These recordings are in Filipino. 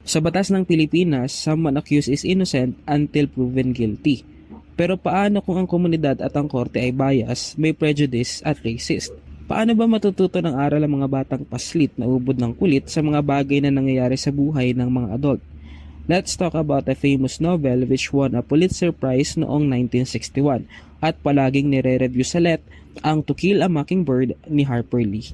Sa batas ng Pilipinas, someone accused is innocent until proven guilty. Pero paano kung ang komunidad at ang korte ay bias, may prejudice at racist? Paano ba matututo ng aral ang mga batang paslit na ubod ng kulit sa mga bagay na nangyayari sa buhay ng mga adult? Let's talk about a famous novel which won a Pulitzer Prize noong 1961 at palaging nire-review sa let, ang To Kill a Mockingbird ni Harper Lee.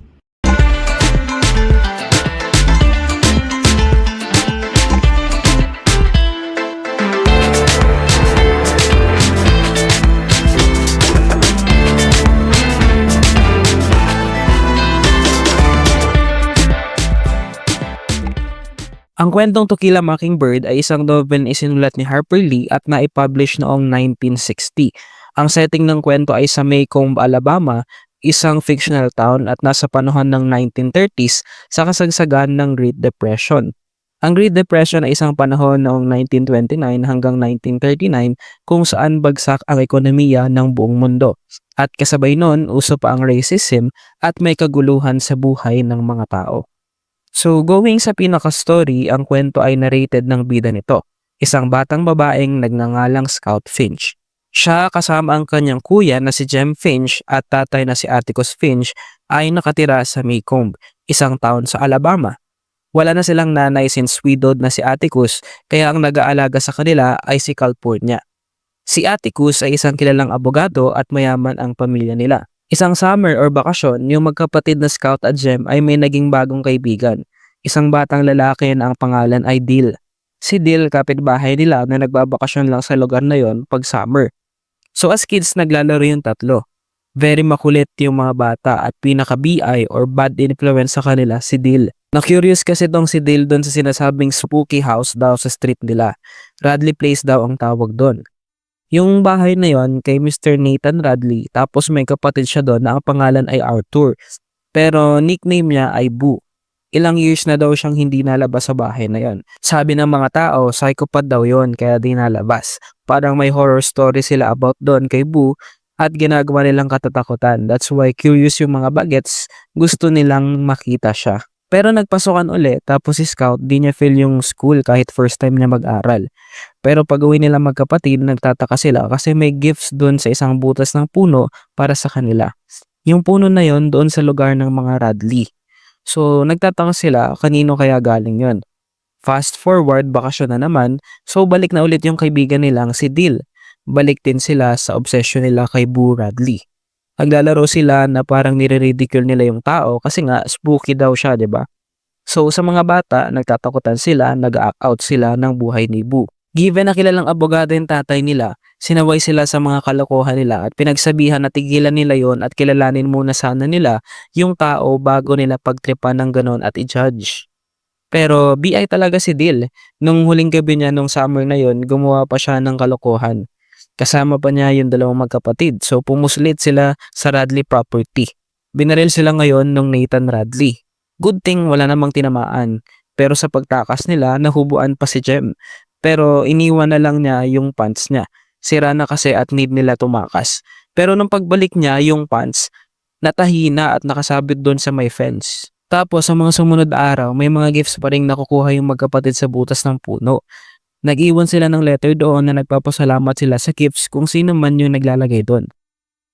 Ang kwentong To Kill a Mockingbird ay isang novel na isinulat ni Harper Lee at naipublish noong 1960. Ang setting ng kwento ay sa Maycomb, Alabama, isang fictional town at nasa panahon ng 1930s sa kasagsagan ng Great Depression. Ang Great Depression ay isang panahon noong 1929 hanggang 1939 kung saan bagsak ang ekonomiya ng buong mundo. At kasabay nun, uso pa ang racism at may kaguluhan sa buhay ng mga tao. So going sa pinaka-story, ang kwento ay narrated ng bida nito, isang batang babaeng nagngangalang Scout Finch. Siya kasama ang kanyang kuya na si Jem Finch at tatay na si Atticus Finch ay nakatira sa Maycomb, isang town sa Alabama. Wala na silang nanay since widowed na si Atticus, kaya ang nag-aalaga sa kanila ay si Calpurnia. Si Atticus ay isang kilalang abogado at mayaman ang pamilya nila. Isang summer or bakasyon, yung magkapatid na Scout at Jem ay may naging bagong kaibigan. Isang batang lalaki na ang pangalan ay Dill. Si Dill, kapitbahay nila na nagbabakasyon lang sa lugar na yon pag summer. So as kids, naglalaro yung tatlo. Very makulit yung mga bata at pinaka-BI or bad influence sa kanila si Dill. Na-curious kasi tong si Dill doon sa sinasabing spooky house daw sa street nila. Radley Place daw ang tawag doon. Yung bahay na yon kay Mr. Nathan Radley, tapos may kapatid siya doon na ang pangalan ay Arthur. Pero nickname niya ay Boo. Ilang years na daw siyang hindi nalabas sa bahay na yon. Sabi ng mga tao, psychopath daw yon kaya di nalabas. Parang may horror story sila about doon kay Boo at ginagawa nilang katatakutan. That's why curious yung mga bagets, gusto nilang makita siya. Pero nagpasukan uli, tapos si Scout di niya feel yung school kahit first time niya mag-aral. Pero pag uwi nila magkapatid, nagtataka sila kasi may gifts doon sa isang butas ng puno para sa kanila. Yung puno na yon doon sa lugar ng mga Radley. So nagtataka sila kanino kaya galing yon. Fast forward, bakasyon na naman, so balik na ulit yung kaibigan nilang si Dill. Balik din sila sa obsession nila kay Boo Radley. Naglalaro sila na parang nire-ridicule nila yung tao kasi nga spooky daw siya, 'di ba? So sa mga bata, nagtatakutan sila, nag-act out sila ng buhay ni Boo. Given na kilalang abogado yung tatay nila, sinaway sila sa mga kalokohan nila at pinagsabihan na tigilan nila yon at kilalanin muna sana nila yung tao bago nila pagtripan ng ganon at i-judge. Pero BI talaga si Dill. Nung huling gabi niya nung summer na yon, gumawa pa siya ng kalokohan. Kasama pa niya yung dalawang magkapatid, so pumuslit sila sa Radley property. Binaril sila ngayon nung Nathan Radley. Good thing wala namang tinamaan, pero sa pagtakas nila nahubuan pa si Jem. Pero iniwan na lang niya yung pants niya. Sira na kasi at need nila tumakas. Pero nung pagbalik niya yung pants, natahina at nakasabit doon sa may fence. Tapos sa mga sumunod na araw, may mga gifts pa rin nakukuha yung magkapatid sa butas ng puno. Nag-iwan sila ng letter doon na nagpapasalamat sila sa gifts kung sino man yung naglalagay doon.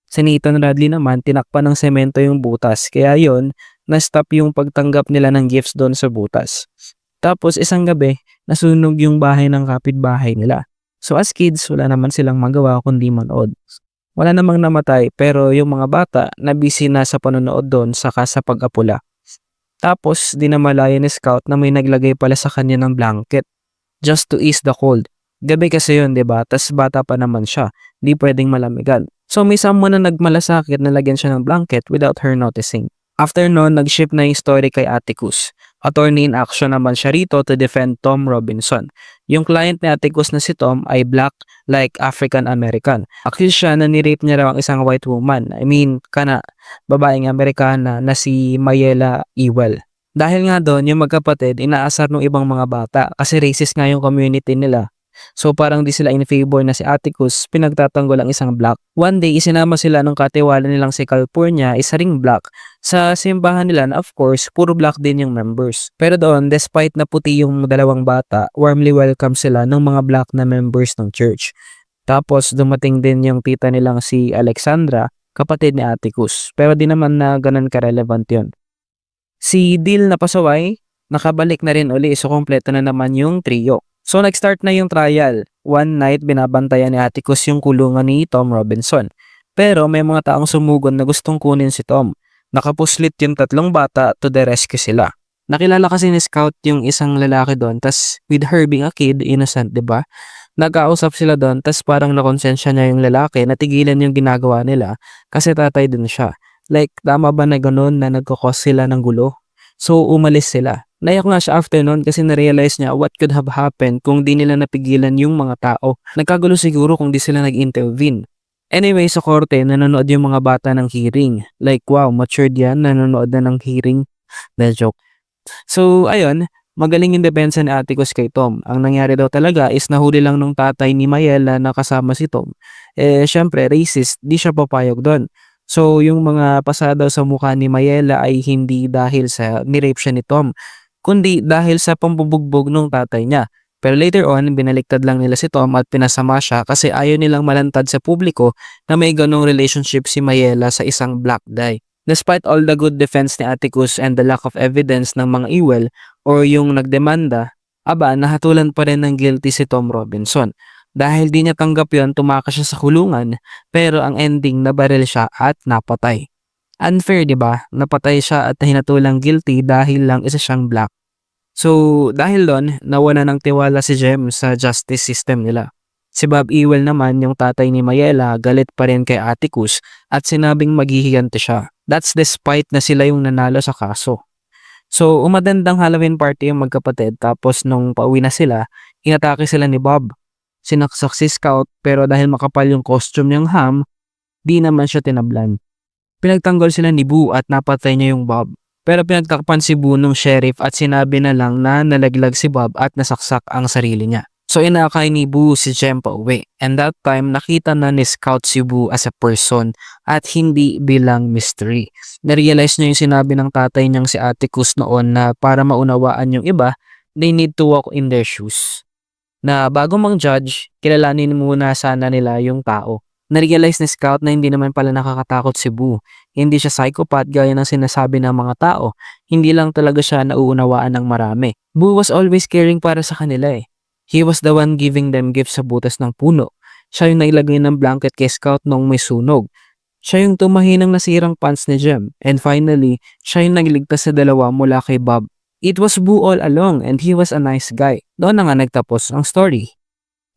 Si Nathan Radley naman, tinakpan ng semento yung butas, kaya yon na-stop yung pagtanggap nila ng gifts doon sa butas. Tapos isang gabi, nasunog yung bahay ng kapitbahay nila. So as kids, wala naman silang magawa kundi manood. Wala namang namatay, pero yung mga bata na busy na sa panonood doon saka sa pag-apula. Tapos dinamalaya ni Scout na may naglagay pala sa kanya ng blanket. Just to ease the cold. Gabi kasi yun, diba? Tas bata pa naman siya. Di pwedeng malamigan. So may someone na nagmalasakit na lagyan siya ng blanket without her noticing. After nun, nag-shift na yung story kay Atticus. Attorney in action naman siya rito to defend Tom Robinson. Yung client ni Atticus na si Tom ay black like African American. Accused siya na nirape niya raw ang isang white woman. I mean, babaeng Amerikana na si Mayela Ewell. Dahil nga doon, yung magkapatid, inaasar ng ibang mga bata kasi racist nga yung community nila. So parang di sila in favor na si Atticus, pinagtatanggol ang isang black. One day, isinama sila ng katiwala nilang si Calpurnia, isa ring black, sa simbahan nila na of course, puro black din yung members. Pero doon, despite na puti yung dalawang bata, warmly welcome sila ng mga black na members ng church. Tapos dumating din yung tita nilang si Alexandra, kapatid ni Atticus. Pero di naman na ganun ka-relevant yun. Si Dil na pasaway, nakabalik na rin uli so kompleto na naman yung trio. So nag-start na yung trial. One night binabantayan ni Atticus yung kulungan ni Tom Robinson. Pero may mga taong sumugon na gustong kunin si Tom. Nakapuslit yung tatlong bata to the rescue sila. Nakilala kasi ni Scout yung isang lalaki doon, tas with her being a kid, innocent, 'di ba? Nagkausap sila doon, tas parang nakonsensya niya yung lalaki, natigilan yung ginagawa nila kasi tatay din siya. Like, tama ba na ganun na nagkakos sila ng gulo? So, umalis sila. Naiyak nga siya after nun kasi na-realize niya what could have happened kung di nila napigilan yung mga tao. Nagkagulo siguro kung di sila nag-intervene. Anyway, sa korte, nanonood yung mga bata ng hearing. Like, wow, matured yan, nanonood na ng hearing. The joke. So, ayun, magaling yung depensa ni Atticus kay Tom. Ang nangyari daw talaga is nahuli lang nung tatay ni Mayela na kasama si Tom. Syempre, racist, di siya papayag doon. So, yung mga pasadaw sa mukha ni Mayela ay hindi dahil sa nirape siya ni Tom, kundi dahil sa pambubugbog ng tatay niya. Pero later on, binaliktad lang nila si Tom at pinasama siya kasi ayaw nilang malantad sa publiko na may ganong relationship si Mayela sa isang black guy. Despite all the good defense ni Atticus and the lack of evidence ng mga iwel or yung nagdemanda, nahatulan pa rin ng guilty si Tom Robinson. Dahil di niya tanggap yun, tumakas siya sa kulungan, pero ang ending, nabaril siya at napatay. Unfair, di ba? Napatay siya at hinatulang guilty dahil lang isa siyang black. So, dahil doon, nawala ng tiwala si Jem sa justice system nila. Si Bob Ewell naman, yung tatay ni Mayela, galit pa rin kay Atticus at sinabing maghihiganti siya. That's despite na sila yung nanalo sa kaso. So, umatendang Halloween party yung magkapatid tapos nung pauwi na sila, inatake sila ni Bob. Sinaksak si Scout pero dahil makapal yung costume niyang Ham, di naman siya tinablan. Pinagtanggol sila ni Boo at napatay niya yung Bob. Pero pinagtakpan si Boo nung sheriff at sinabi na lang na nalaglag si Bob at nasaksak ang sarili niya. So inakay ni Boo si Jem pa uwi. And that time nakita na ni Scout si Boo as a person at hindi bilang mystery. Narealize niya yung sinabi ng tatay niyang si Atticus noon na para maunawaan yung iba, they need to walk in their shoes. Na bago mang-judge, kilalanin muna sana nila yung tao. Narealize ni Scout na hindi naman pala nakakatakot si Boo. Hindi siya psychopath gaya ng sinasabi ng mga tao. Hindi lang talaga siya nauunawaan ng marami. Boo was always caring para sa kanila eh. He was the one giving them gifts sa butas ng puno. Siya yung nailagay ng blanket kay Scout noong may sunog. Siya yung tumahi ng nasirang pants ni Jem. And finally, siya yung nagligtas sa dalawa mula kay Bob. It was Boo all along and he was a nice guy. Doon na nga nagtapos ang story.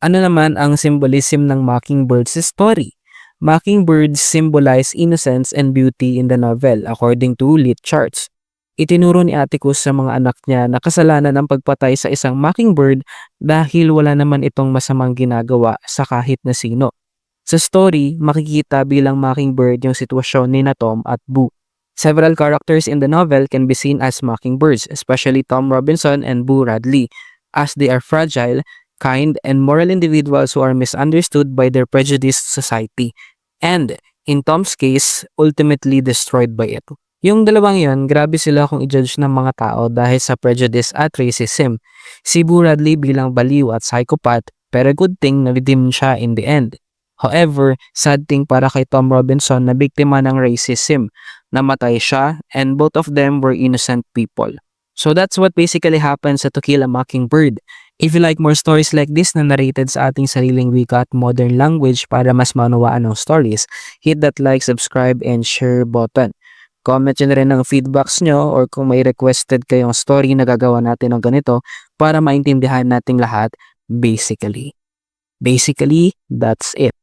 Ano naman ang symbolism ng mockingbird's story? Mockingbirds symbolize innocence and beauty in the novel according to lit charts. Itinuro ni Atticus sa mga anak niya na kasalanan ang pagpatay sa isang mockingbird dahil wala naman itong masamang ginagawa sa kahit na sino. Sa story, makikita bilang mockingbird yung sitwasyon ni Tom at Boo. Several characters in the novel can be seen as mockingbirds, especially Tom Robinson and Boo Radley, as they are fragile, kind, and moral individuals who are misunderstood by their prejudiced society, and, in Tom's case, ultimately destroyed by it. Yung dalawang yon, grabe sila kung i-judge ng mga tao dahil sa prejudice at racism. Si Boo Radley bilang baliw at psychopath, pero good thing na redeem siya in the end. However, sad thing para kay Tom Robinson na biktima ng racism. Namatay siya and both of them were innocent people. So that's what basically happens sa To Kill a Mockingbird. If you like more stories like this na narrated sa ating sariling wika at modern language para mas maunawaan ang stories, hit that like, subscribe, and share button. Comment nyo na rin ang feedbacks nyo or kung may requested kayong story na gagawa natin ng ganito para maintindihan nating lahat basically. Basically, that's it.